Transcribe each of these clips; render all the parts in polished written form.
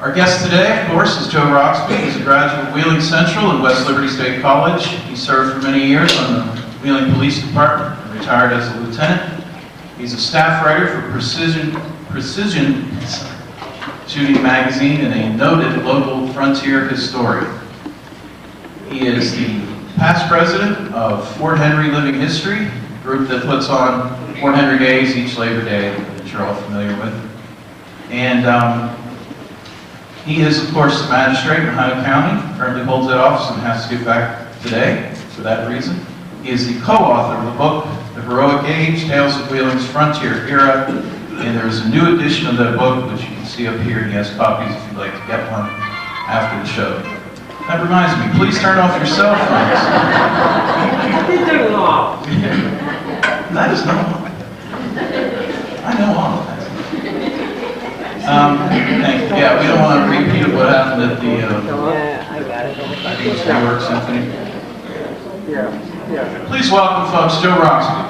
Our guest today, of course, is Joe Roxby. He's a graduate of Wheeling Central and West Liberty State College. He served for many years on the Wheeling Police Department and retired as a lieutenant. He's a staff writer for Precision Shooting Magazine and a noted local frontier historian. He is the past president of Fort Henry Living History, a group that puts on Fort Henry Days each Labor Day that you're all familiar with. And he is, of course, the magistrate in Ohio County, currently holds that office and has to get back today for that reason. He is the co-author of the book, The Heroic Age, Tales of Wheeling's Frontier Era, and there is a new edition of that book, which you can see up here, and he has copies if you'd like to get one after the show. That reminds me, please turn off your cell phones. Turn it off. That is normal. I know all of that. Thank you. Yeah, we don't want to repeat what happened at the, I got it. I think it's New York Symphony. Yeah. Please welcome, folks, Joe Roxby.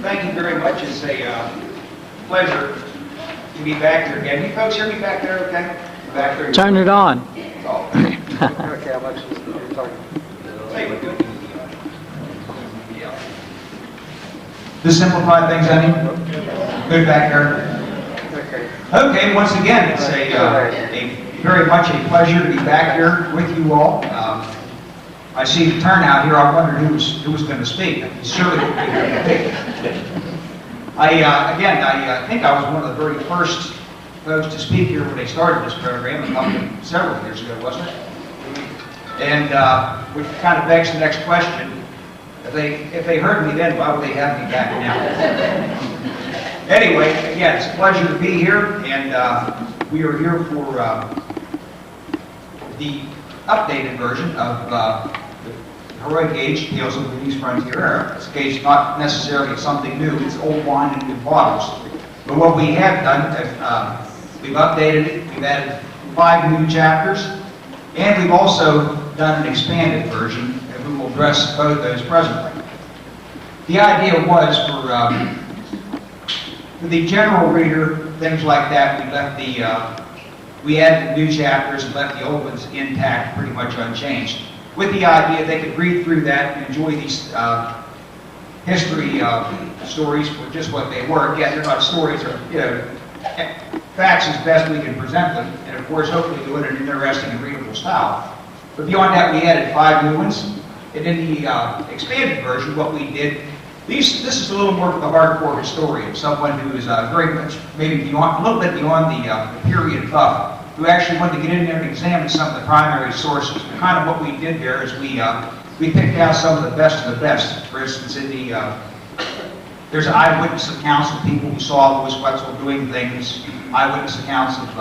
Thank you very much. It's a pleasure to be back here again. You folks hear me back there okay? Back there? Turn it on. Oh. Okay, Alexis, you're talking. Hey, we're good. To simplify things, any? Good back there? Okay. Okay, once again, it's a very much a pleasure to be back here with you all. I see the turnout here. I wondered who was going to speak. Surely would be here to speak. I think I was one of the very first folks to speak here when they started this program, several years ago, wasn't it? And which kind of begs the next question. If they heard me then, why would they have me back now? Anyway, again, it's a pleasure to be here, and we are here for the updated version of the Heroic Age, Tales of Wheeling's Frontier Era. This case not necessarily something new, it's old wine in new bottles. But what we have done, we've updated it, we've added 5 new chapters, and we've also done an expanded version, and we will address both those presently. The idea was for the general reader, things like that, we added new chapters and left the old ones intact, pretty much unchanged, with the idea they could read through that and enjoy these history stories for just what they were. Again, they're not stories, they're facts as best we can present them, and of course, hopefully do it in an interesting and readable style. But beyond that, we added 5 new ones. And in the expanded version, what we did, this is a little more of a hardcore historian, someone who is very much, maybe beyond, a little bit beyond the period buff, who actually wanted to get in there and examine some of the primary sources. And kind of what we did there is we picked out some of the best of the best. For instance, in there's eyewitness accounts of people who saw Louis Wetzel doing things, eyewitness accounts of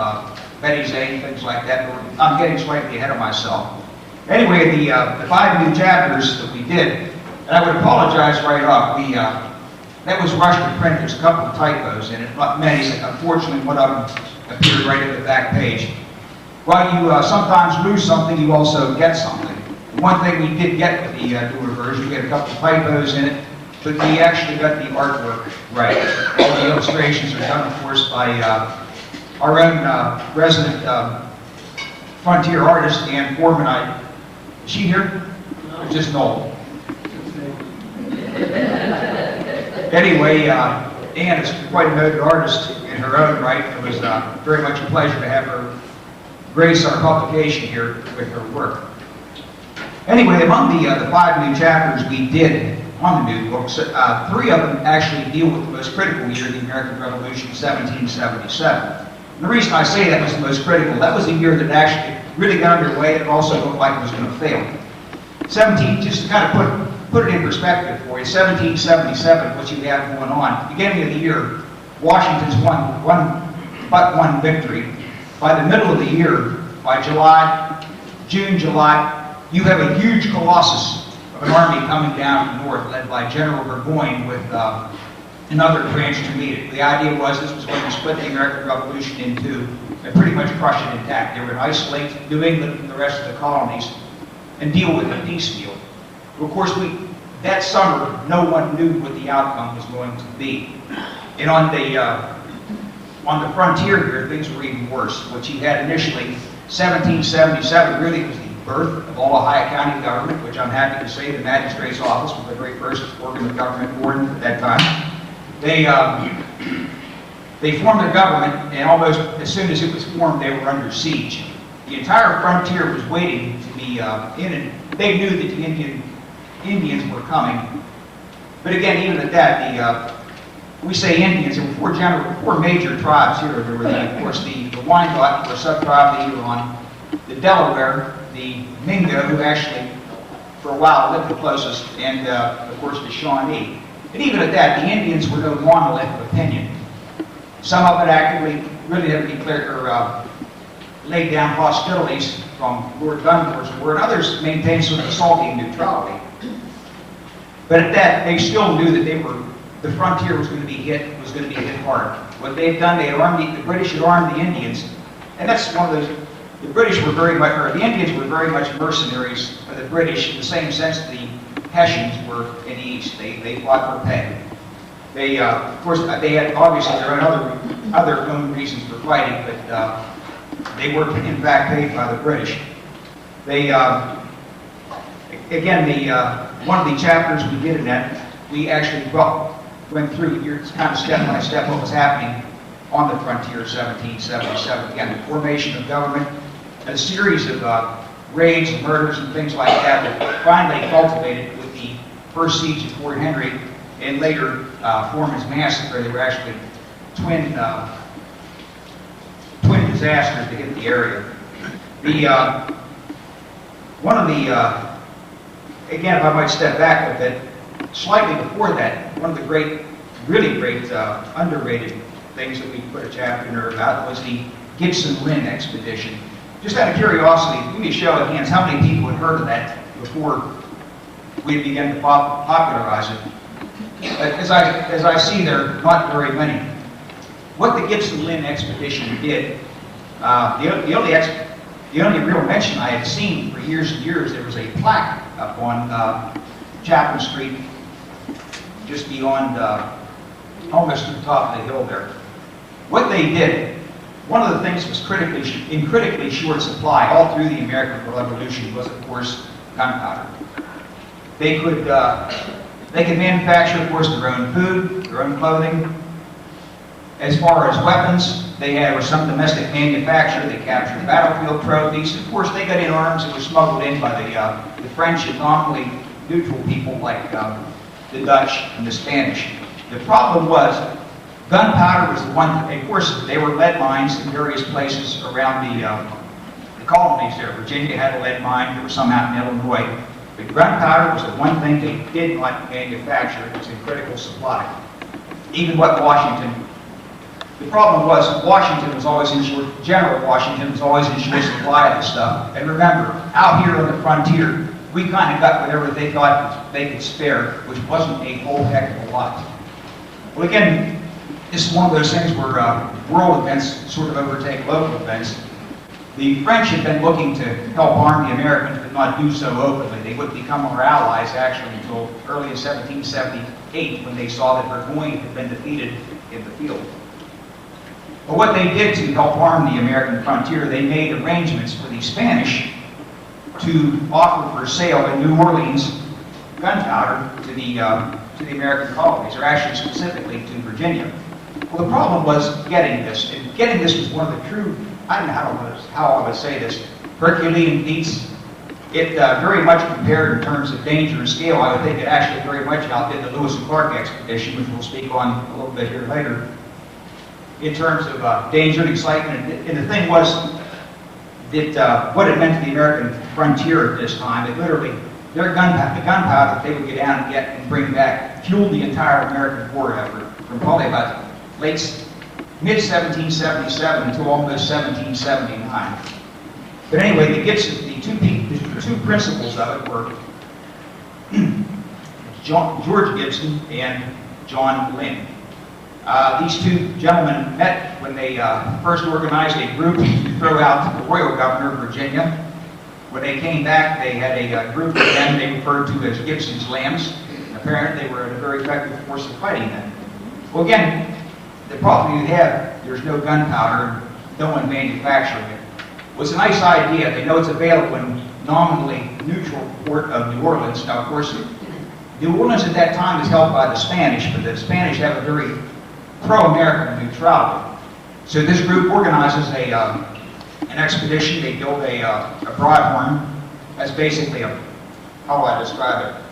Betty Zane, things like that. I'm getting slightly ahead of myself. Anyway, the 5 new chapters that we did, and I would apologize right off, that was rushed to print. There's a couple of typos in it, not many. Unfortunately, one of them appeared right at the back page. While you sometimes lose something, you also get something. One thing we did get with the newer version, we had a couple of typos in it, but we actually got the artwork right. All the illustrations are done, of course, by our own resident frontier artist, Anne Foreman. Is she here? Or just Noel? Anyway, Anne is quite a noted artist in her own right. It was very much a pleasure to have her grace our publication here with her work. Anyway, among the 5 new chapters we did on the new books, 3 of them actually deal with the most critical year of the American Revolution, 1777. And the reason I say that was the most critical, that was the year that actually really got underway and also looked like it was going to fail. Just to kind of put it in perspective for you, 1777, what you have going on, beginning of the year, Washington's won one victory. By the middle of the year, by June, July, you have a huge colossus of an army coming down from the north, led by General Burgoyne with another branch to meet it. The idea was this was going to split the American Revolution into and pretty much crush it intact. They were going to isolate New England from the rest of the colonies and deal with it piecemeal. Of course, that summer, no one knew what the outcome was going to be. And on the frontier here, things were even worse. What you had initially, 1777 really was the birth of all Ohio County government, which I'm happy to say the magistrate's office was the very first organ of government born at that time. They formed their government, and almost as soon as it was formed, they were under siege. The entire frontier was waiting to be in, and they knew that the Indians were coming. But again, even at that, we say Indians, there were four major tribes here. There were, of course, the Wyandot, or sub-tribe of the Huron, the Delaware, the Mingo, who actually, for a while, lived the closest, and, of course, the Shawnee. And even at that, the Indians were no monolith of opinion. Some of it actively really had declared or laid down hostilities from Lord Dunmore's war, and others maintained sort of assaulting neutrality. But at that, they still knew that the frontier was going to be hit hard. What they had done, the British had armed the Indians, and that's one of those. The British were very much, or the Indians were very much mercenaries for the British in the same sense the Hessians were in the East. They fought for pay. They, of course, they had obviously their own other known reasons for fighting, but they were in fact paid by the British. They, again, one of the chapters we did in that, we actually went through here, kind of step by step what was happening on the frontier of 1777. Again, the formation of government, a series of raids and murders and things like that finally culminated with the first siege of Fort Henry and later Foreman's massacre. They were actually twin disasters to hit the area. One of the, again, if I might step back a bit, slightly before that, one of the really great, underrated things that we put a chapter in there about was the Gibson-Lynn expedition. Just out of curiosity, give me a show of hands, how many people had heard of that before we began to popularize it? As I see, there are not very many. What the Gibson-Lynn expedition did, the only real mention I had seen for years and years, there was a plaque up on Chapel Street, just beyond, almost to the top of the hill there. What they did, one of the things was in critically short supply all through the American Revolution was, of course, gunpowder. They could manufacture, of course, their own food, their own clothing. As far as weapons, they were some domestic manufacture. They captured battlefield trophies. Of course, they got in arms that were smuggled in by the French and nominally neutral people like the Dutch and the Spanish. The problem was gunpowder was the one, of course, there were lead mines in various places around the colonies there. Virginia had a lead mine. There were some out in Illinois. But gunpowder was the one thing they did not manufacture. It was in critical supply. Even what Washington, the problem was Washington was always in short, General Washington was always in short supply of the stuff. And remember, out here on the frontier, we kind of got whatever they thought they could spare, which wasn't a whole heck of a lot. Well, again, this is one of those things where world events sort of overtake local events. The French had been looking to help arm the Americans, but not do so openly. They wouldn't become our allies, actually, until early in 1778, when they saw that Burgoyne had been defeated in the field. But what they did to help arm the American frontier, they made arrangements for the Spanish to offer for sale in New Orleans gunpowder to the American colonies, or actually specifically to Virginia. Well, the problem was getting this, and getting this was one of the true, I don't know how I would say this, Herculean feats. It very much compared in terms of danger and scale. I would think it actually very much outdid the Lewis and Clark expedition, which we'll speak on a little bit here later, in terms of danger and excitement. And the thing was that what it meant to the American frontier at this time, it literally, the gunpowder that they would get down and get and bring back fueled the entire American war effort from probably about mid-1777 until almost 1779. But anyway, the two principals of it were George Gibson and John Lynn. These two gentlemen met when they first organized a group to throw out the royal governor of Virginia. When they came back, they had a group of them they referred to as Gibson's Lambs. apparently they were a very effective force of fighting then. Well, again, the problem you have, there's no gunpowder, no one manufacturing it. Was a nice idea. They know it's available in nominally neutral port of New Orleans. Now, of course, New Orleans at that time was held by the Spanish, but the Spanish have a very pro-American neutrality. So this group organizes an expedition. They build a broadhorn. That's basically how do I describe it?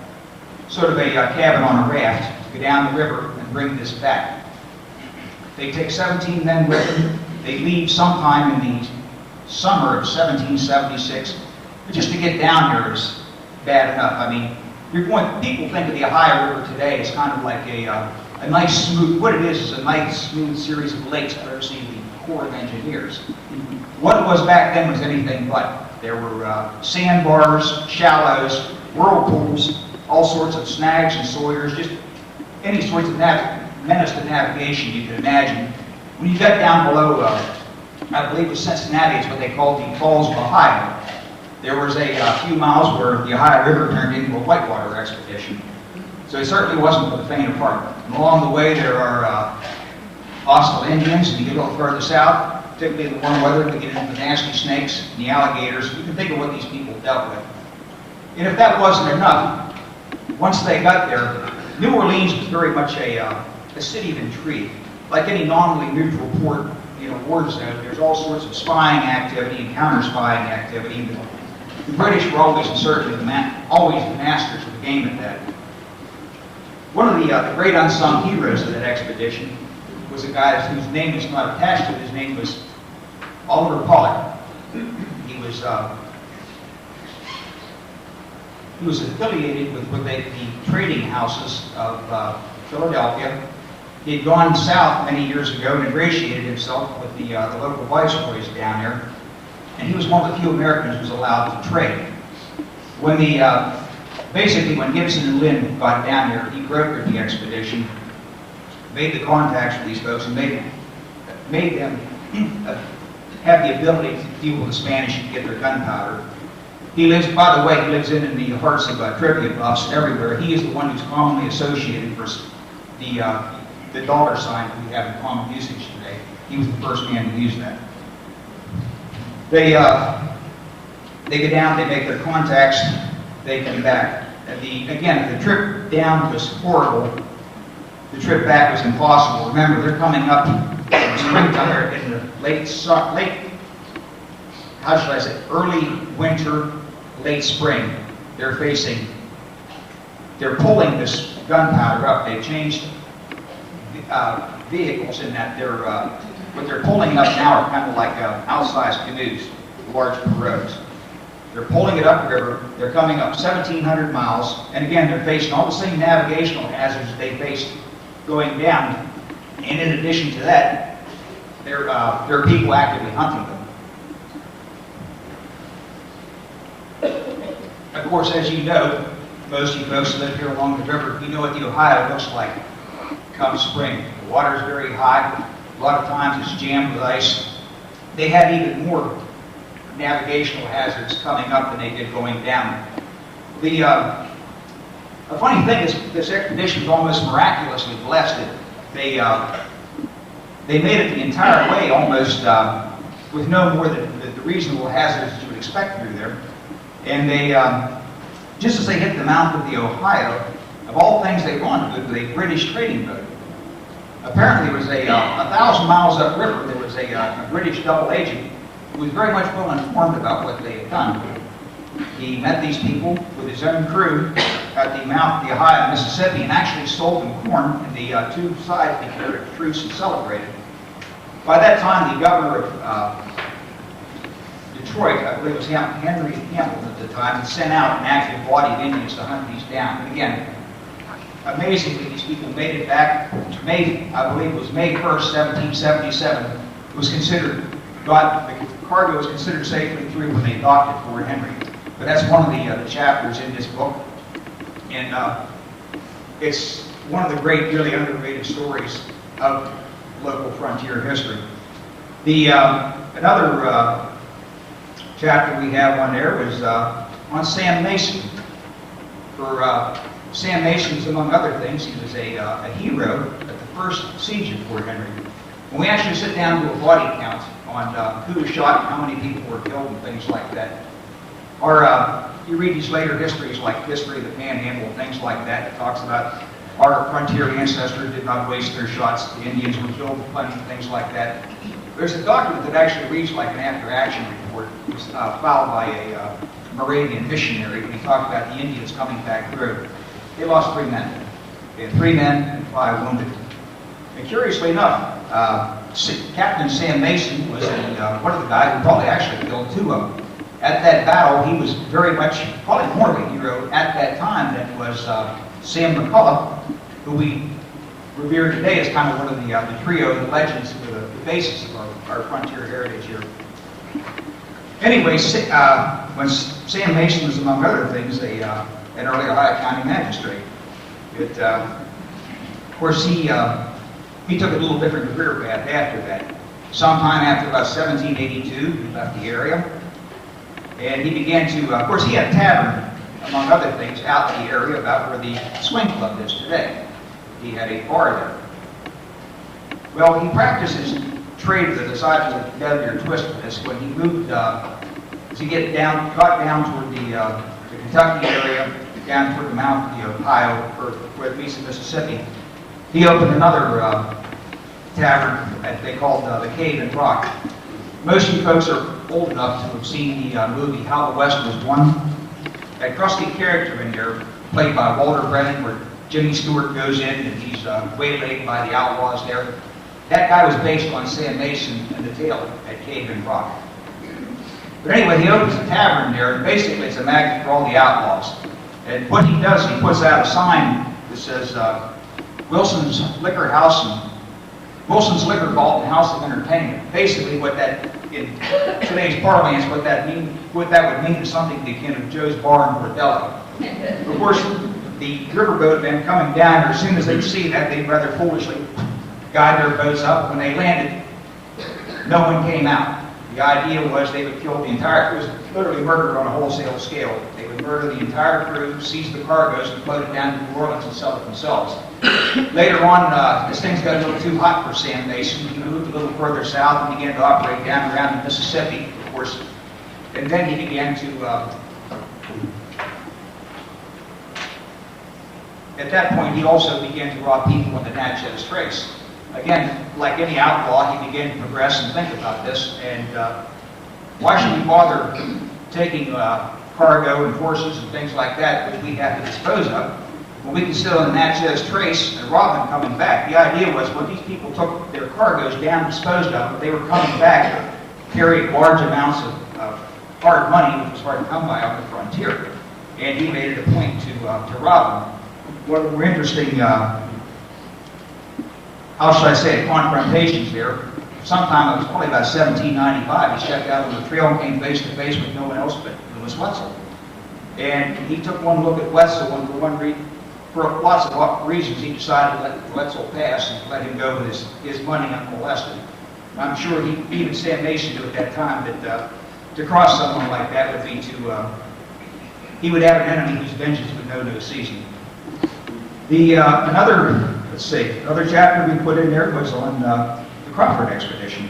Sort of a cabin on a raft to go down the river and bring this back. They take 17 men with them. They leave sometime in the summer of 1776. But just to get down here is bad enough. I mean, people think of the Ohio River today as kind of like a nice smooth, what it is a nice smooth series of lakes. I've ever seen the Corps of Engineers. What it was back then was anything but. There were sandbars, shallows, whirlpools, all sorts of snags and sawyers, just any sorts of menace to navigation you could imagine. When you got down below, I believe it was Cincinnati, it's what they called the Falls of Ohio. There was a few miles where the Ohio River turned into a whitewater expedition. So it certainly wasn't for the faint of heart. And along the way there are hostile Indians, and you get a little further south, particularly in the warm weather, we get into the nasty snakes and the alligators. You can think of what these people dealt with. And if that wasn't enough, once they got there, New Orleans was very much a city of intrigue. Like any nominally neutral port, war zone, there's all sorts of spying activity and counter-spying activity. The British were always and certainly always the masters of the game at that. One of the great unsung heroes of that expedition was a guy whose name is not attached to it. His name was Oliver Pollock. He was affiliated with the trading houses of Philadelphia. He had gone south many years ago and ingratiated himself with the local viceroys down there, and he was one of the few Americans who was allowed to trade. When basically when Gibson and Lynn got down here, he brokered the expedition, made the contacts with these folks, and made them have the ability to deal with the Spanish and get their gunpowder. He lives, by the way, he lives in the hearts of trivia buffs everywhere. He is the one who's commonly associated for the dollar sign that we have in common usage today. He was the first man to use that. They go down, they make their contacts, they come back. Again, the trip down was horrible. The trip back was impossible. Remember, they're coming up in springtime, in the late, how should I say, early winter, late spring. They're pulling this gunpowder up. They've changed vehicles in that what they're pulling up now are kind of like outsized canoes, large pirogues. They're pulling it upriver. They're coming up 1,700 miles, and again, they're facing all the same navigational hazards they faced going down. And in addition to that, there are people actively hunting them. Of course, as you know, most of you folks who live here along the river, you know what the Ohio looks like come spring. The water is very high. A lot of times it's jammed with ice. They had even more navigational hazards coming up than they did going down. The funny thing is, this expedition was almost miraculously blessed. They made it the entire way almost with no more than the reasonable hazards that you would expect through there. And they, just as they hit the mouth of the Ohio, of all things they wanted with a British trading boat. Apparently it was 1,000 miles upriver, there was a British double agent who was very much well informed about what they had done. He met these people with his own crew at the mouth of the Ohio, Mississippi, and actually sold them corn, and the two sides declared a truce and celebrated. By that time, the governor of Detroit, I believe it was Henry Hamilton at the time, had sent out an active body of Indians to hunt these down. And again, amazingly, these people made it back. I believe it was May 1st, 1777. It was considered, the cargo was considered safely through when they docked at Fort Henry. But that's one of the chapters in this book. And it's one of the great, really underrated stories of local frontier history. Another chapter we have on there was on Sam Mason. For Sam Mason was, among other things, he was a hero at the first siege of Fort Henry. When we actually sit down to a body count on who was shot and how many people were killed and things like that, you read these later histories like History of the Panhandle and things like that, it talks about our frontier ancestors did not waste their shots, the Indians were killed with plenty, things like that. There's a document that actually reads like an after-action report. It was filed by a Moravian missionary when he talked about the Indians coming back through. They lost 3 men. They had 3 men and 5 wounded. And curiously enough, Captain Sam Mason was one of the guys who probably actually killed 2 of them. At that battle, he was very much, probably more of a hero at that time than was Sam McCullough, who we revere today as kind of one of the trio, the legends, for the basis of our frontier heritage here. Anyway, when Sam Mason was, among other things, an early Ohio County magistrate, of course, he took a little different career path after that. Sometime after about 1782, he left the area, and he began to, of course, he had a tavern, among other things, out in the area about where the swing club is today. He had a bar there. Well, he practiced his trade with a decidedly deadlier twist of this when he moved to got down toward the Kentucky area, down toward the mouth of the Ohio, or where it meets the Mississippi. He opened another tavern that they called the Cave and Rock. Most of you folks are old enough to have seen the movie How the West Was Won. That crusty character in there, played by Walter Brennan, where Jimmy Stewart goes in and he's waylaid by the outlaws there. That guy was based on Sam Mason and the tale at Cave and Rock. But anyway, he opens a tavern there, and basically it's a magnet for all the outlaws. And what he does, he puts out a sign that says Wilson's Liquor House and Wilson's Liquor Vault and House of Entertainment. Basically, what that, in today's parlance, what that would mean is something akin to Joe's Bar and Bordello. Of course, the riverboat men coming down, as soon as they see that, they rather foolishly guide their boats up. When they landed, no one came out. The idea was they would kill the entire, it was literally murder on a wholesale scale. They would murder the entire crew, seize the cargoes, and float it down to New Orleans and sell it themselves. Later on, as things got a little too hot for Sam Mason, he moved a little further south and began to operate down around the Mississippi, of course. And then he began to, at that point, he also began to rob people on the Natchez Trace. Again, like any outlaw, he began to progress and think about this, and why should we bother taking cargo and horses and things like that, which we have to dispose of, when we can sit on the Natchez Trace and rob them coming back? The idea was when these people took their cargoes down, disposed of them, they were coming back carrying large amounts of hard money, which was hard to come by on the frontier, and he made it a point to rob them. One of the more interesting how should I say it, confrontations there. Sometime, it was probably about 1795, he stepped out on the trail and came face to face with no one else but Lewis Wetzel. And he took one look at Wetzel, and for lots of reasons, he decided to let Wetzel pass and let him go with his money unmolested. I'm sure even Sam Mason knew at that time that to cross someone like that would be he would have an enemy whose vengeance would know no season. Another chapter we put in there was on the Crawford expedition.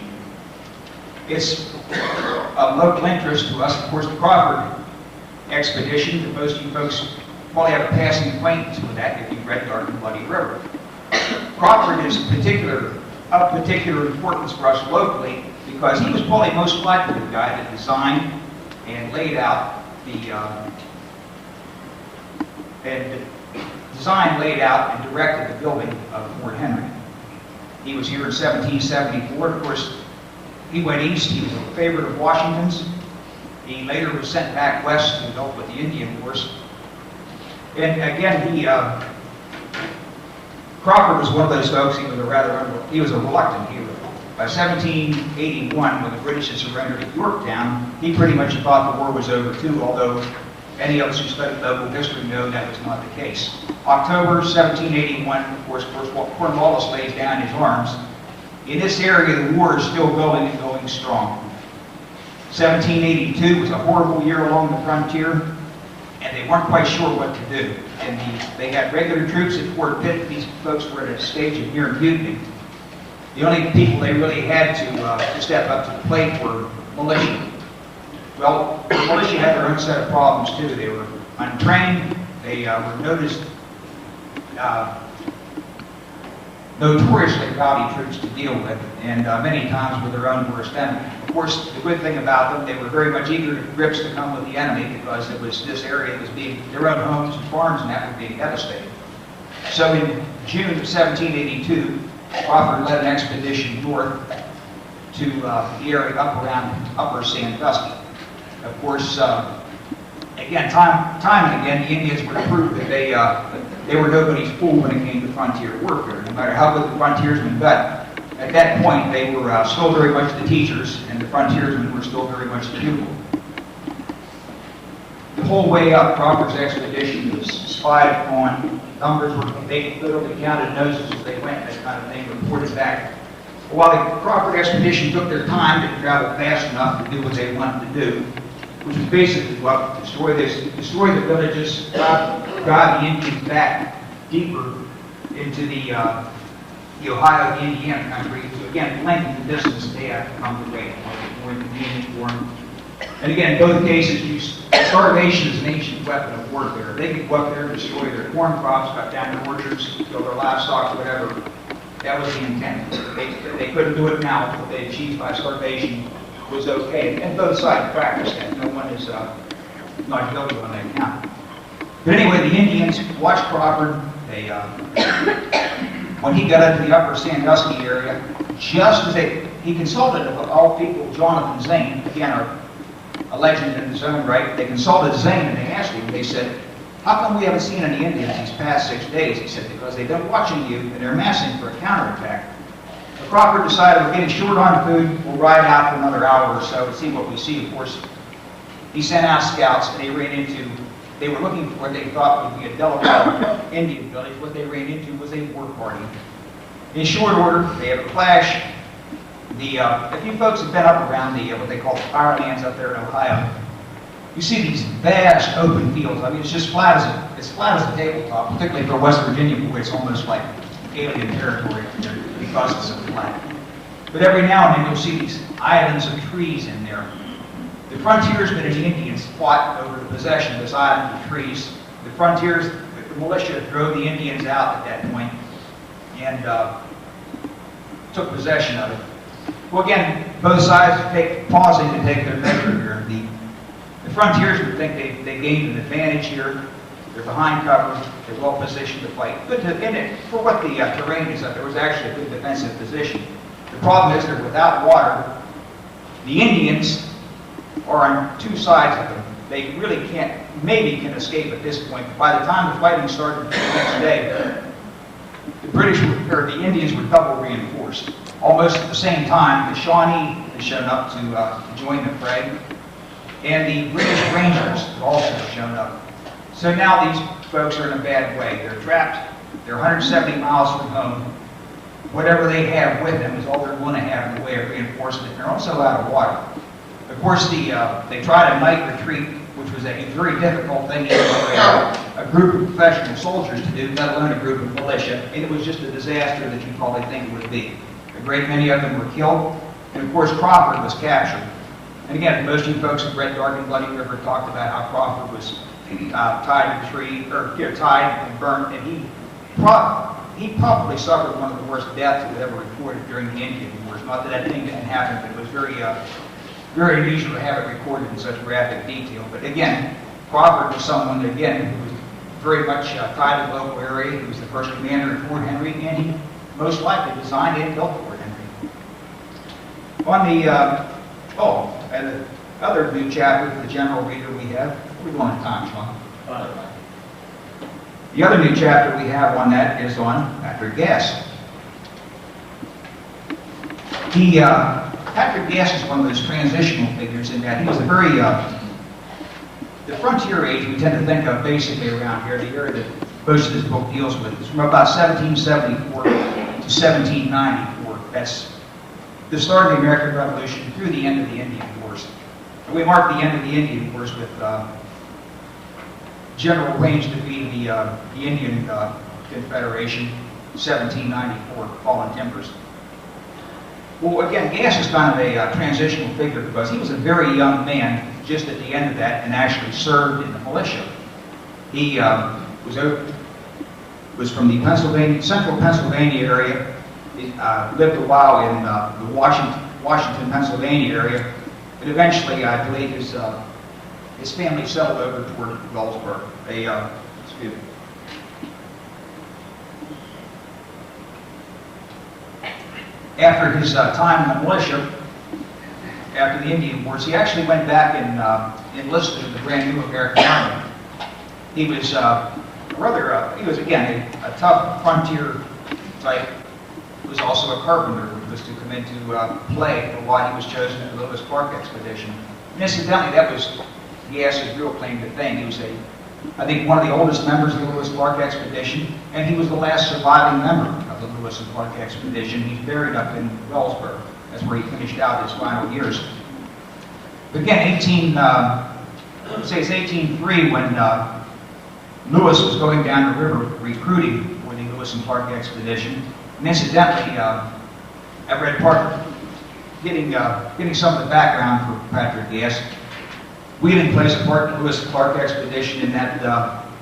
It's of local interest to us, of course, the Crawford expedition, that most of you folks probably have a passing acquaintance with that if you've read Dark and Bloody River. Crawford is of particular importance for us locally because he was probably most likely the guy that designed and laid out and directed the building of Fort Henry. He was here in 1774. Of course, he went east. He was a favorite of Washington's. He later was sent back west to help with the Indian Wars. And again, Crawford was one of those folks. He was a reluctant hero. By 1781, when the British had surrendered at Yorktown, he pretty much thought the war was over too, although any of us who studied local history know that was not the case. October 1781, of course, Cornwallis lays down his arms. In this area, the war is still going and going strong. 1782 was a horrible year along the frontier, and and they weren't quite sure what to do. And they had regular troops at Fort Pitt. These folks were at a stage of near mutiny. The only people they really had to step up to the plate were militia. Well, the militia had their own set of problems too. They were untrained. They were notoriously rowdy troops to deal with, and many times were their own worst enemy. Of course, the good thing about them, they were very much eager to grips to come with the enemy because it was this area was being, their own homes and farms and that were being devastated. So in June of 1782, Crawford led an expedition north to the area up around Upper Sandusky. Of course, again, time and again, the Indians would prove that they were nobody's fool when it came to frontier warfare. No matter how good the frontiersmen got, at that point they were still very much the teachers, and the frontiersmen were still very much the pupil. The whole way up, Crawford's expedition was spied upon. Numbers were, they literally counted noses as they went, that kind of thing, reported back. While the Crawford expedition took their time to travel fast enough to do what they wanted to do, which was basically what destroy the villages, drive the Indians back deeper into the Ohio, Indiana country. So again, lengthen the distance they have to come to wait, more inconvenient for them. And again, in both cases, starvation is an ancient weapon of warfare. They could go up there, destroy their corn crops, cut down their orchards, kill their livestock, whatever. That was the intent. They couldn't do it now. What they achieved by starvation was okay. And both sides practiced that. No one is not guilty on that count. But anyway, the Indians watched Crawford. They, when he got into the Upper Sandusky area, just as he consulted, of all people, Jonathan Zane, again, a legend in his own right. They consulted Zane and they asked him, they said, how come we haven't seen any Indians these past 6 days? He said, because they've been watching you and they're massing for a counterattack. So Crawford decided, we're getting short on food, we'll ride out for another hour or so and see what we see. Of course, he sent out scouts and they were looking for what they thought would be a Delaware Indian village. What they ran into was a war party. In short order, they have a clash. If you folks have been up around what they call the Firelands up there in Ohio, you see these vast open fields. I mean, it's just flat as a tabletop, particularly for West Virginia, where it's almost like alien territory up there because it's so flat. But every now and then you'll see these islands of trees in there. The frontiersmen and the Indians fought over the possession of this island of trees. The militia drove the Indians out at that point and took possession of it. Well, again, both sides pausing to take their measure here. The frontiersmen think they gained an advantage here. They're behind cover. They're well positioned to fight. For what the terrain is up there, was actually a good defensive position. The problem is they're without water. The Indians are on two sides of them. They really maybe can escape at this point. But by the time the fighting started the next day, the Indians were double reinforced. Almost at the same time, the Shawnee had shown up to join the fray, and the British Rangers had also shown up. So now these folks are in a bad way. They're trapped. They're 170 miles from home. Whatever they have with them is all they're going to have in the way of reinforcement. They're also out of water. Of course, they tried a night retreat, which was a very difficult thing for a group of professional soldiers to do, let alone a group of militia. And it was just a disaster that you probably think it would be. A great many of them were killed, and of course Crawford was captured. And again, most of you folks have read Dark and Bloody River talked about how Crawford was tied to a tree, or tied and burnt, and he probably suffered one of the worst deaths that was ever recorded during the Indian Wars. Not that that thing didn't happen, but it was very unusual to have it recorded in such graphic detail. But again, Crawford was someone, again, who was very much tied to the local area. He was the first commander at Fort Henry, and he most likely designed and built Fort Henry. On and the other new chapter for the general reader we have, what are we going on time, Sean? The other new chapter we have on that is on Patrick Gass. Patrick Gass is one of those transitional figures in that he was a very, the frontier age we tend to think of basically around here, the era that most of this book deals with, is from about 1774 to 1794. That's the start of the American Revolution through the end of the Indian Wars. And we mark the end of the Indian Wars with General Range defeated the Indian Confederation, 1794, Fallen Timbers. Well, again, Gass is kind of a transitional figure because he was a very young man just at the end of that and actually served in the militia. He was from the central Pennsylvania area. He lived a while in the Washington, Pennsylvania area, but eventually, I believe, his family settled over toward Wellsburg. Excuse me. After his time in the militia, after the Indian Wars, he actually went back and enlisted in the brand new American Army. He was he was again a tough frontier type. He was also a carpenter, who was to come into play for why he was chosen in the Lewis Clark expedition. And incidentally, that was Gass's real claim to fame. He was I think one of the oldest members of the Lewis Clark expedition, and he was the last surviving member of the Lewis and Clark expedition. He's buried up in Wellsburg. That's where he finished out his final years. But again, 1803 when Lewis was going down the river recruiting for the Lewis and Clark expedition. And incidentally, I read part, getting some of the background for Patrick Gass. Wheeling plays a part in the Lewis and Clark expedition in that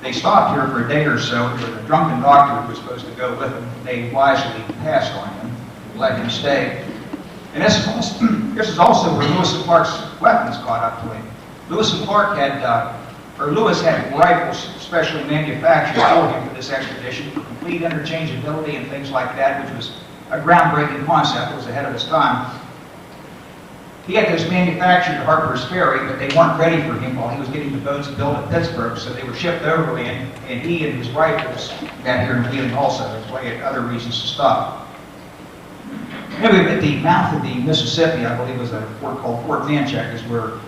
they stopped here for a day or so. There was a drunken doctor who was supposed to go with them. They wisely passed on him, let him stay. And this is also where Lewis and Clark's weapons caught up to him. Lewis and Clark Lewis had rifles specially manufactured for him for this expedition for complete interchangeability and things like that, which was a groundbreaking concept. It was ahead of its time. He had those manufactured at Harper's Ferry, but they weren't ready for him while he was getting the boats built at Pittsburgh, so they were shipped overland, and he and his rifles got here in Wheeling also. That's why he had other reasons to stop. Anyway, at the mouth of the Mississippi, I believe it was a fort called Fort Manchac, is where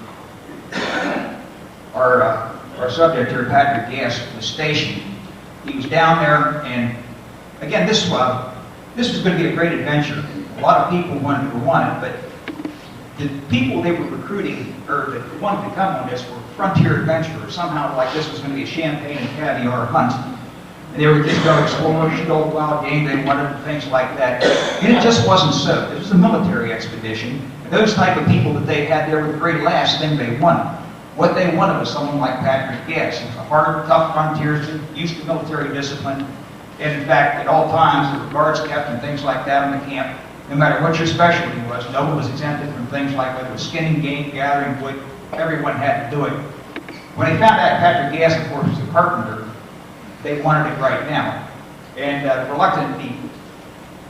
our subject here, Patrick Gass, was stationed. He was down there, and again, this was going to be a great adventure. A lot of people wanted it, but the people they were recruiting, or that wanted to come on this, were frontier adventurers. Somehow, like this was going to be a champagne and caviar hunt. And they were just going to explore, kill wild game they wanted, and things like that. And it just wasn't so. It was a military expedition. And those type of people that they had there were the very last thing they wanted. What they wanted was someone like Patrick Gass. He was a hard, tough frontiersman, used to military discipline. And in fact, at all times, there were guards kept and things like that in the camp. No matter what your specialty was, no one was exempted from things like whether it was skinning game, gathering wood. Everyone had to do it. When they found out Patrick Gass, of course, was a carpenter, they wanted it right now. And the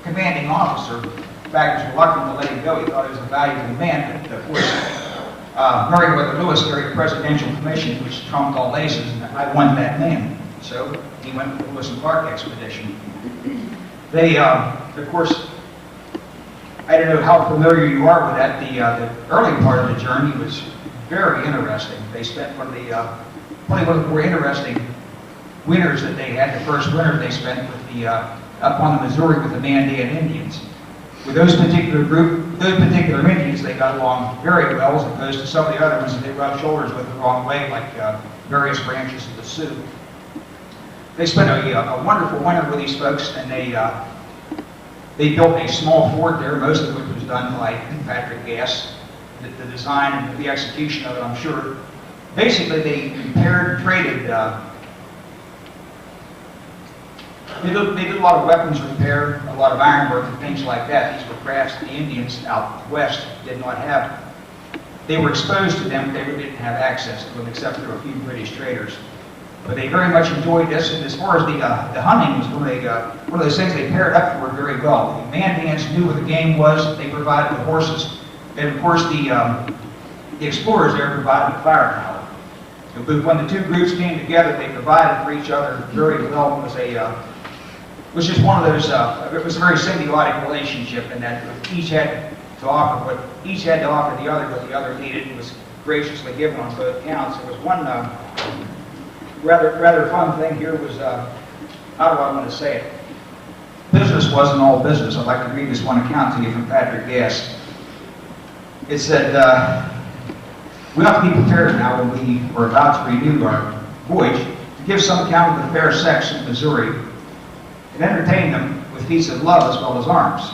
commanding officer, in fact, was reluctant to let him go. He thought he was a valuable man, but of course, Meriwether Lewis carried a presidential commission which trumped all aces, and I won that man. So he went to the Lewis and Clark expedition. They, of course, I don't know how familiar you are with that. The early part of the journey was very interesting. They spent probably one of the more interesting winters that they had. The first winter they spent with up on the Missouri with the Mandan Indians. With those particular Indians, they got along very well, as opposed to some of the other ones that they rubbed shoulders with the wrong way, like various branches of the Sioux. They spent a wonderful winter with these folks, and they built a small fort there, most of which was done by Patrick Gass. The design and the execution of it, I'm sure. Basically, they compared and traded. They did a lot of weapons repair, a lot of ironwork and things like that. These were crafts the Indians out west did not have. They were exposed to them, but they really didn't have access to them except for a few British traders. But they very much enjoyed this, and as far as the hunting was one of those things they paired up for very well. The Mandans knew what the game was, they provided the horses, and of course the explorers there provided the firepower. But when the two groups came together, they provided for each other very well. It was just one of those, it was a very symbiotic relationship in that each had to offer the other what the other needed, and was graciously given on both counts. There was one rather fun thing here was, how do I want to say it? Business wasn't all business. I'd like to read this one account to you from Patrick Gass. It said, we ought to be prepared now when we are about to renew our voyage to give some account of the fair sex in Missouri, and entertain them with feats of love as well as arms.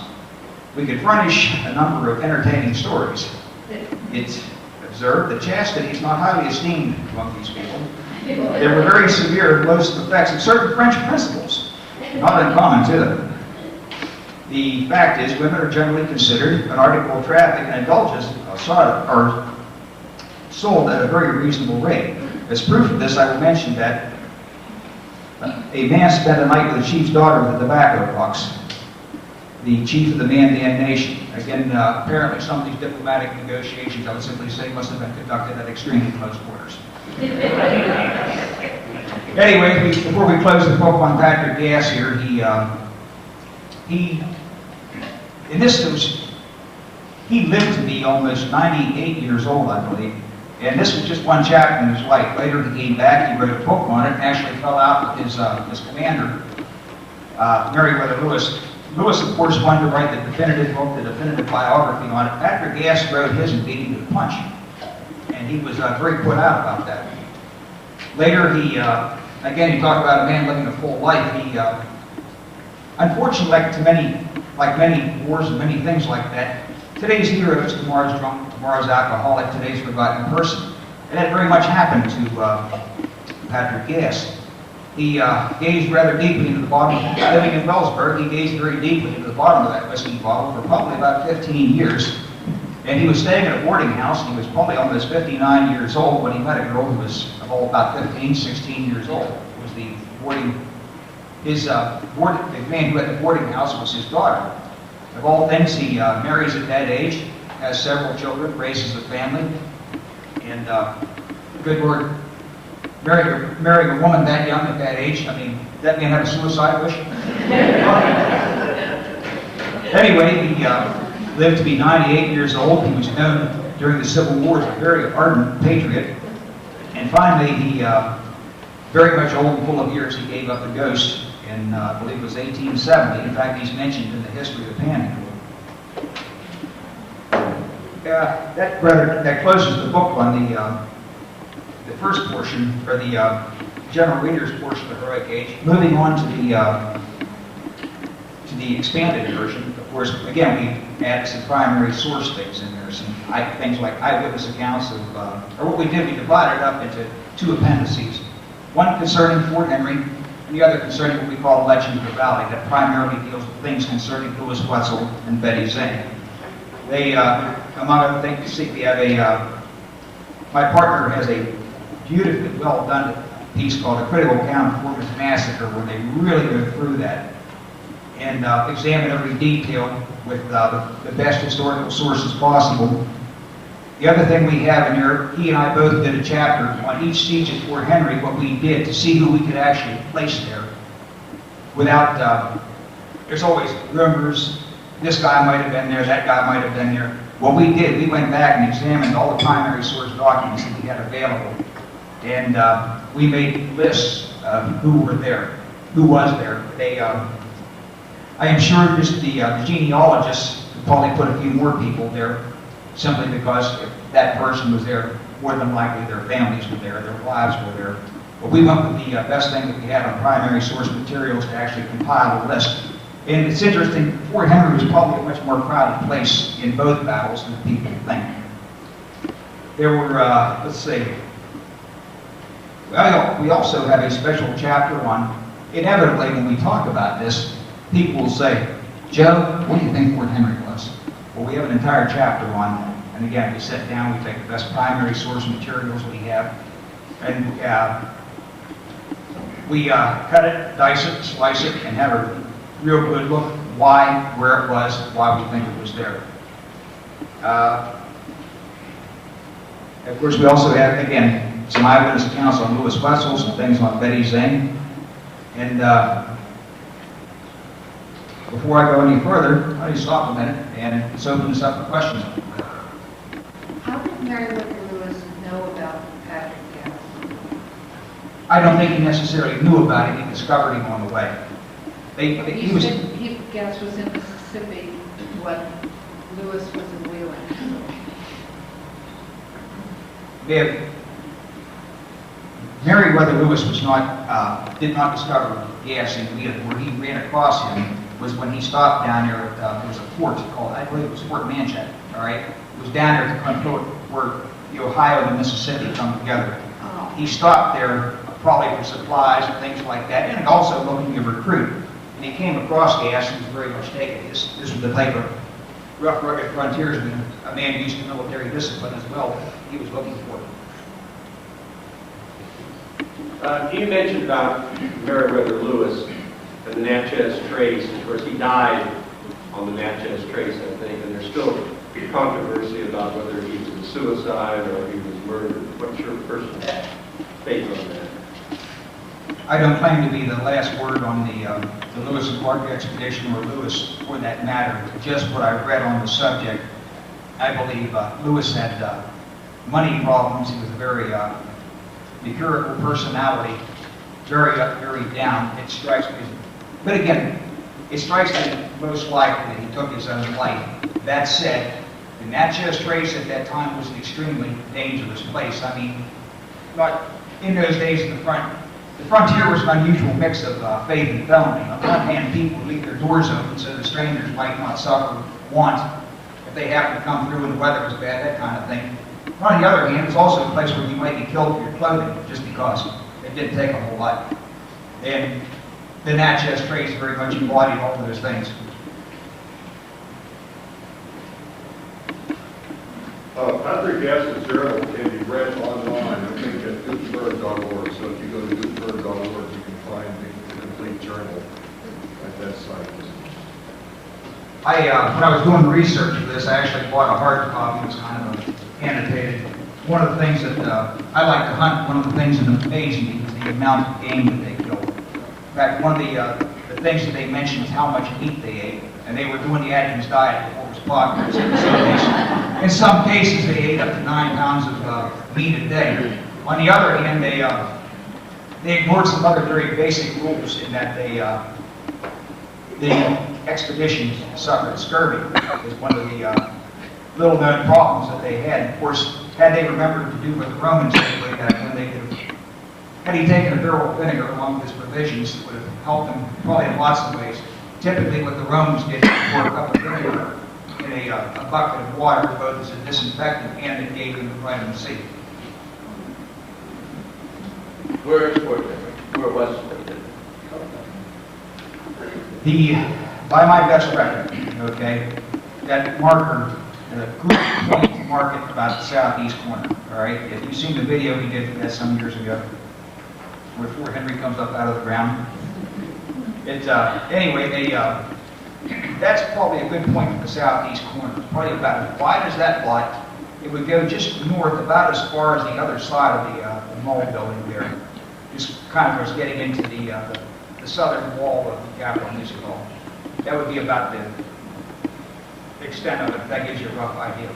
We could furnish a number of entertaining stories. It's observed that chastity is not highly esteemed among these people. There were very severe and loathsome effects of certain French principles, not uncommon to them. The fact is, women are generally considered an article of traffic, and indulgences are sold at a very reasonable rate. As proof of this, I will mention that a man spent a night with the chief's daughter with a tobacco box. The chief of the Mandan Nation. Again, apparently some of these diplomatic negotiations, I would simply say, must have been conducted at extremely close quarters. Anyway, before we close the book on Patrick Gass here, he lived to be almost 98 years old, I believe. And this was just one chapter in his life. Later he came back, he wrote a book on it, and actually fell out with his commander, Meriwether Lewis. Lewis, of course, wanted to write the definitive book, the definitive biography on it. Patrick Gass wrote his and beat him to the punch. And he was very put out about that. Later, again, he talked about a man living a full life. He, unfortunately, like many wars and many things like that, today's hero is tomorrow's drunk, tomorrow's alcoholic, today's forgotten person. And that very much happened to Patrick Gass. He gazed rather deeply into the bottom, living in Wellsburg, he gazed very deeply into the bottom of that whiskey bottle for probably about 15 years. And he was staying at a boarding house, and he was probably almost 59 years old when he met a girl who was about 15, 16 years old. It was the man who had the boarding house was his daughter. Of all things, he marries at that age, has several children, raises a family, and good word, marrying a woman that young at that age, I mean, that man have a suicide wish? Anyway, he lived to be 98 years old. He was known during the Civil War as a very ardent patriot. And finally, he, very much old and full of years, he gave up the ghost in, I believe it was 1870. In fact, he's mentioned in the history of the Panhandle. That closes the book on the first portion, or the general reader's portion of the Heroic Age. Moving on to the expanded version. Of course, again, we added some primary source things in there, some things like eyewitness accounts of, or what we did, we divided it up into two appendices. One concerning Fort Henry, and the other concerning what we call Legend of the Valley, that primarily deals with things concerning Louis Wetzel and Betty Zane. They, among other things, we have my partner has a beautifully well done piece called A Critical Account of Fortman's Massacre, where they really go through that and examine every detail with the best historical sources possible. The other thing we have in here, he and I both did a chapter on each siege at Fort Henry, what we did to see who we could actually place there without, there's always rumors, this guy might have been there, that guy might have been there. What we did, we went back and examined all the primary source documents that we had available. And we made lists of who were there, who was there. They, I am sure just the genealogists could probably put a few more people there, simply because if that person was there, more than likely their families were there, their wives were there. But we went with the best thing that we had on primary source materials to actually compile a list. And it's interesting, Fort Henry was probably a much more crowded place in both battles than people think. There were, let's see, well, we also have a special chapter on, inevitably when we talk about this, people will say, Joe, what do you think Fort Henry was? Well, we have an entire chapter on that. And again, we sit down, we take the best primary source materials we have, and we cut it, dice it, slice it, and have a real good look why, where it was, why we think it was there. Of course, we also have, again, some eyewitness accounts on Louis Wetzel, some things on Betty Zane. And before I go any further, let me stop a minute and let's open this up for questions. How did Meriwether Lewis know about Patrick Gass? I don't think he necessarily knew about it. He discovered him on the way. Gass was in Mississippi when Lewis was in Wheeling. Meriwether Lewis was not, did not discover gas in Leland. Where he ran across him was when he stopped down there at, there was a fort called, I believe it was Fort Manchac, all right? It was down there at the confluence where the Ohio and the Mississippi come together. He stopped there probably for supplies and things like that, and also looking to recruit. And he came across gas and was very much taken. This was the type of rough, rugged frontiersman, a man used to military discipline as well, that he was looking for. You mentioned about Meriwether Lewis and the Natchez Trace. Of course, he died on the Natchez Trace, I think, and there's still controversy about whether he was a suicide or he was murdered. What's your personal take on that? I don't claim to be the last word on the Lewis and Clark expedition, or Lewis for that matter. Just what I read on the subject, I believe Lewis had money problems. He was a very mercurial personality, very up, very down. It strikes me. But again, it strikes me most likely that he took his own life. That said, the Natchez Trace at that time was an extremely dangerous place. I mean, not in those days the frontier was an unusual mix of faith and felony. On the one hand, people would leave their doors open so the strangers might not suffer want if they happen to come through and the weather was bad, that kind of thing. On the other hand, it's also a place where you might be killed for your clothing just because it didn't take a whole lot. And the Natchez Trace very much embodied all of those things. Patrick Gass's journal can be read online, I think, at Gutenberg.org. So if you go to Gutenberg.org, you can find the complete journal at that site. When I was doing research for this, I actually bought a hard copy. It was kind of annotated. One of the things that I like to hunt, one of the things that amazed me was the amount of game that they killed. In fact, one of the things that they mentioned was how much meat they ate, and they were doing the Atkins diet before it was popular. So in some cases, they ate up to 9 pounds of meat a day. On the other hand, they ignored some other very basic rules in that the expedition suffered scurvy. It was one of the little-known problems that they had. Of course, had they remembered to do what the Romans did way back when, they could have, had he taken a barrel of vinegar along with his provisions, it would have helped them probably in lots of ways. Typically, what the Romans did was pour a cup of vinegar in a bucket of water, both as a disinfectant and it gave them vitamin C. Where is Fort Henry? Where was Fort Henry? By my best record, okay, that marker, the group point market about the southeast corner, all right? If you've seen the video we did for that some years ago, where Fort Henry comes up out of the ground, anyway, that's probably a good point for the southeast corner. It's probably about as wide as that lot. It would go just north, about as far as the other side of the mall building there. Just kind of was getting into the southern wall of the Capitol Music Hall. That would be about the extent of it. That gives you a rough idea.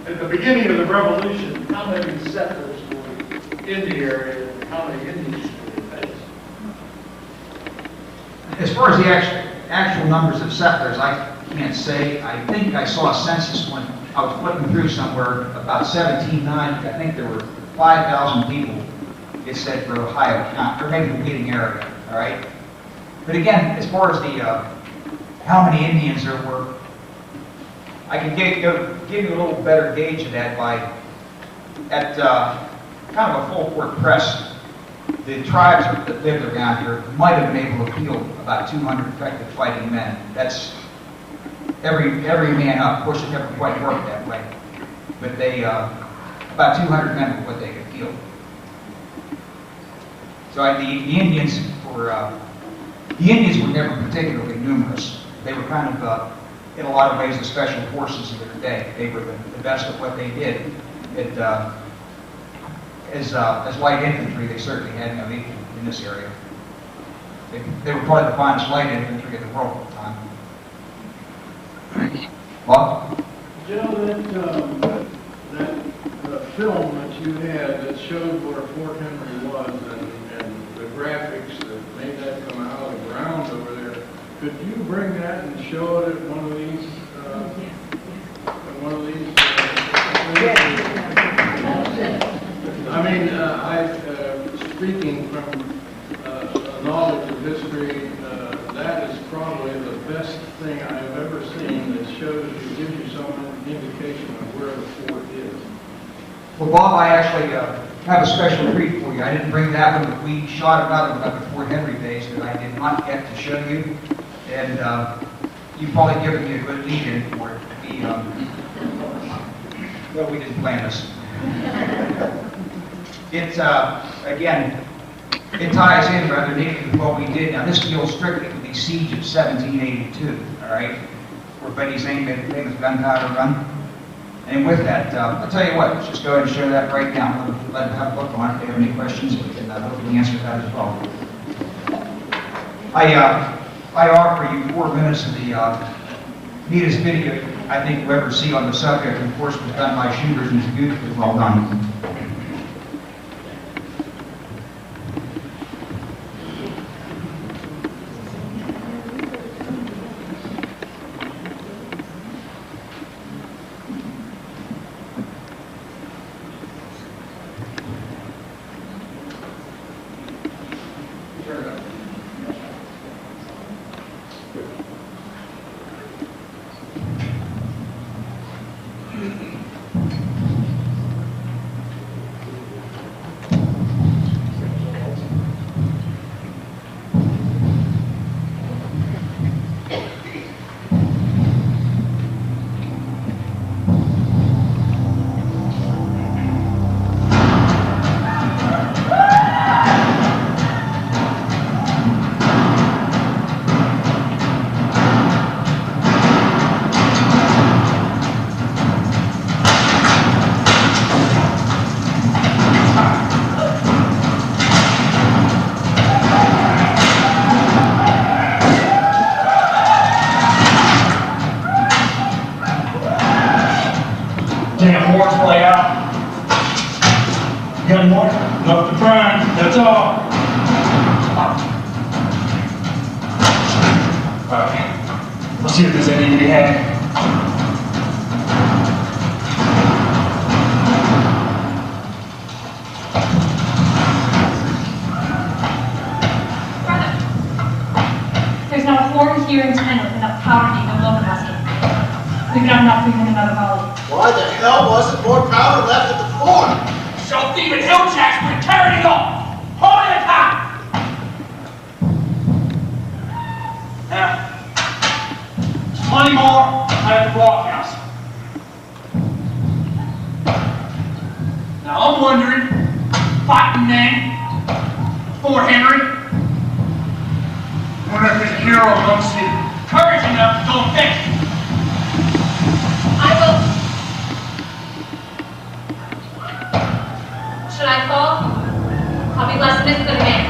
At the beginning of the revolution, how many settlers were in the area and how many Indians were faced? As far as the actual numbers of settlers, I can't say. I think I saw a census when I was flipping through somewhere about 1790. I think there were 5,000 people, it said, for Ohio County, or maybe the leading area, all right? But again, as far as how many Indians there were, I can give you a little better gauge of that by, at kind of a full court press, the tribes that lived around here might have been able to field about 200 effective fighting men. That's every man up. Of course, it never quite worked that way. But they, about 200 men were what they could field. So the Indians were never particularly numerous. They were kind of, in a lot of ways, the special forces of their day. They were the best at what they did. As light infantry, they certainly had no equal in this area. They were probably the finest light infantry in the world at the time. What? Joe, that film that you had that showed where Fort Henry was and the graphics that made that come out of the ground over there, could you bring that and show it at one of these? speaking from a knowledge of history, that is probably the best thing I've ever seen that shows you, gives you some indication of where the fort is. Well, Bob, I actually have a special treat for you. I didn't bring that one, but we shot another one up at Fort Henry days that I did not get to show you. And you've probably given me a good lead-in for it. Well, we didn't plan this. It's, again, it ties in rather neatly with what we did. Now, this deals strictly with the siege of 1782, all right? Where Betty's famous gunpowder run. And with that, I'll tell you what, let's just go ahead and show that right now. Let them have a look on it. If they have any questions, we can hopefully answer that as well. I offer you 4 minutes of the neatest video I think you'll ever see on the subject. Of course, was done by shooters and it's beautifully well done. Damn horns play out. Got more? Enough to burn, that's all. Alright, let's see if there's any to be had. There's not a horn here in town with enough powder to even load a musket. We've got enough for even another volley. Why the hell wasn't more powder left at the fort? So thieving hillchacks would carry it off. Hold it tight. Now, plenty more at the blockhouse. Now I'm wondering, fighting men, Fort Henry, wonder if there's a hero amongst you, courage enough to go and fix it. I will. Should I fall? I'll be less missed than a man.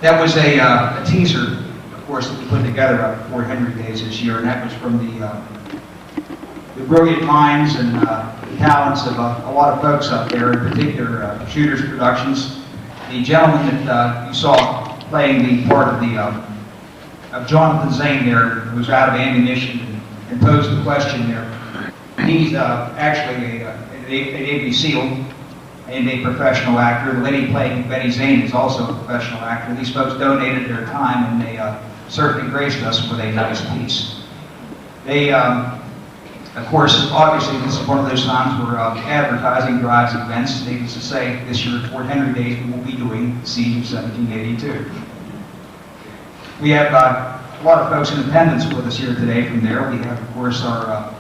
That was a teaser, of course, that we put together up Fort Henry Days this year, and that was from the brilliant minds and talents of a lot of folks up there, in particular Shooters Productions. The gentleman that you saw playing the part of Jonathan Zane there, who was out of ammunition and posed the question there. He's actually an Navy SEAL and a professional actor. The lady playing Betty Zane is also a professional actor. These folks donated their time, and they certainly graced us with a nice piece. They, of course, obviously this is one of those times where advertising drives events. Needless to say, this year at Fort Henry Days we will be doing the Siege of 1782. We have a lot of folks in attendance with us here today from there. We have, of course, our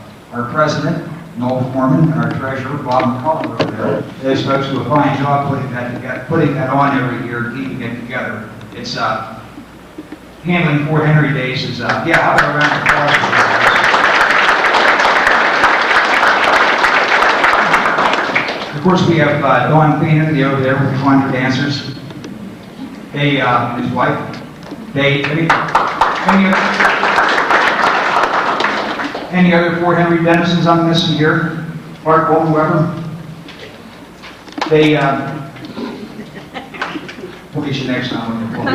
president, Anne Foreman, and our treasurer, Bob McCullough, over there. Those folks do a fine job putting that on every year, keeping it together. It's handling Fort Henry Days is yeah. How about a round of applause? Of course, we have Dawn Feenan over there with the contra dancers. They, his wife. They, any other Fort Henry denizens I'm missing here? Art Bolton, whoever? They, we'll get you next time when you're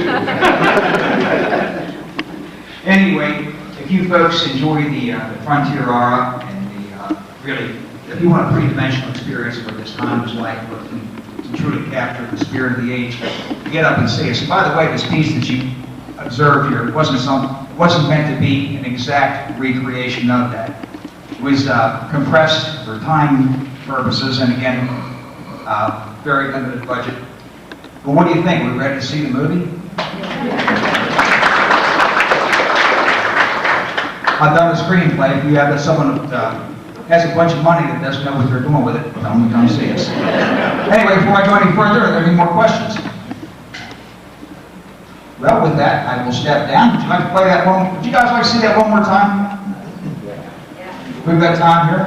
Anyway, if you folks enjoy the Frontier Aura and the, really, if you want a three-dimensional experience of what this time was like, to truly capture the spirit of the age, get up and say it. So by the way, this piece that you observed here, it wasn't meant to be an exact recreation of that. It was compressed for time purposes, and again, very limited budget. But what do you think? Are we ready to see the movie? I've done a screenplay. If you have someone that has a bunch of money that doesn't know what they're doing with it, tell them to come see us. Anyway, before I go any further, are there any more questions? Well, with that, I will step down. Would you like to play that one? Would you guys like to see that one more time? We've got time here.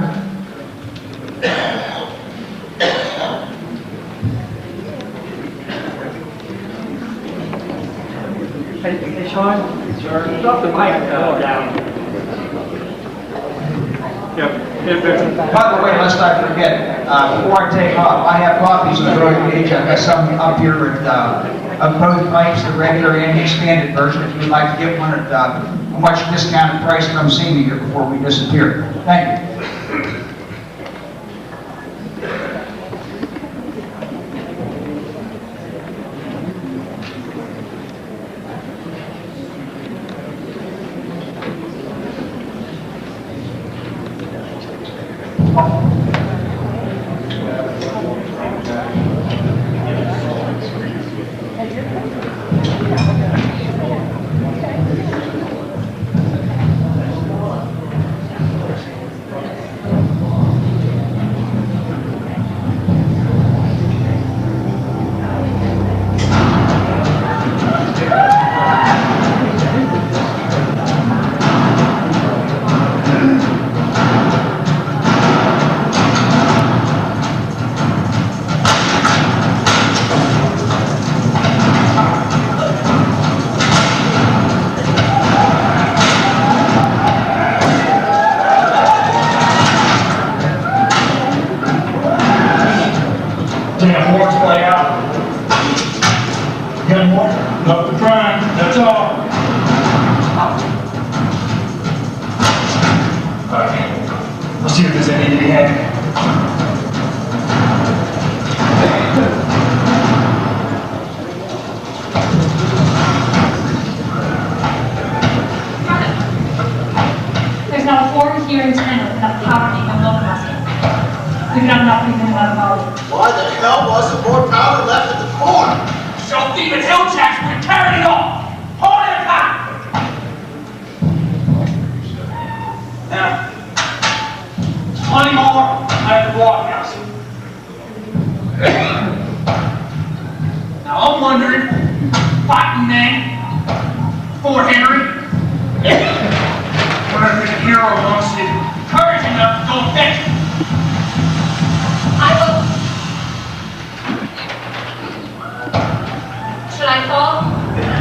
Hey, Sean, drop the mic down. By the way, lest I forget, before I take off, I have copies of the Growing Age. I've got some up here of both pipes, the regular and the expanded version. If you'd like to get one at a much discounted price, come see me here before we disappear. Thank you. Why the hell wasn't more powder left at the fort? So demon hill jacks were carrying it off. Hold it back. Now, plenty more at the blockhouse. Now I'm wondering, fighting man, Fort Henry, whether the hero wants the courage enough to go fetch it. I will. Should I fall?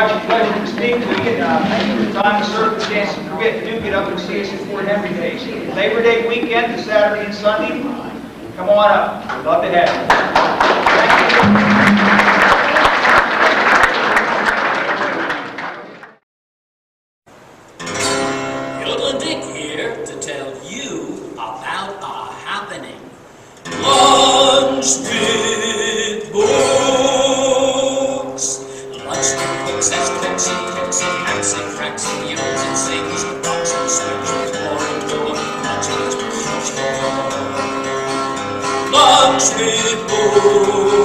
much a pleasure to speak to you. Thank you for the time and circumstances permit. Do get up and see us at Fort Henry Days. Labor Day weekend, the Saturday and Sunday. Come on up. We'd love to have you. Thank you. Yodeling Dick here to tell you about a happening. Lunch with books. Lunch with books, that's cooks and cooks and hacks and cracks and yells and sings and rocks and swings with more and more. Lunch with books. Lunch with books.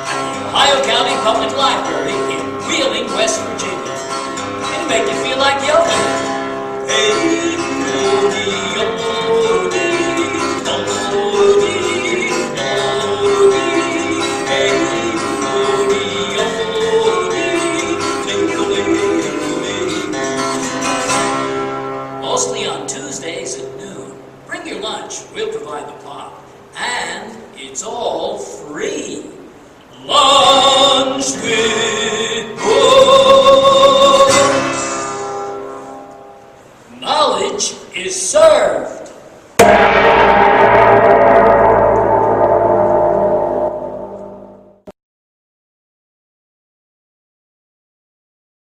At the Ohio County Public Library in Wheeling, West Virginia. It'll make you feel like yodeling. Hey, yodie, yodie. Mostly on Tuesdays at noon. Bring your lunch, we'll provide the pop. And it's all free. Lunch with books. Knowledge is served.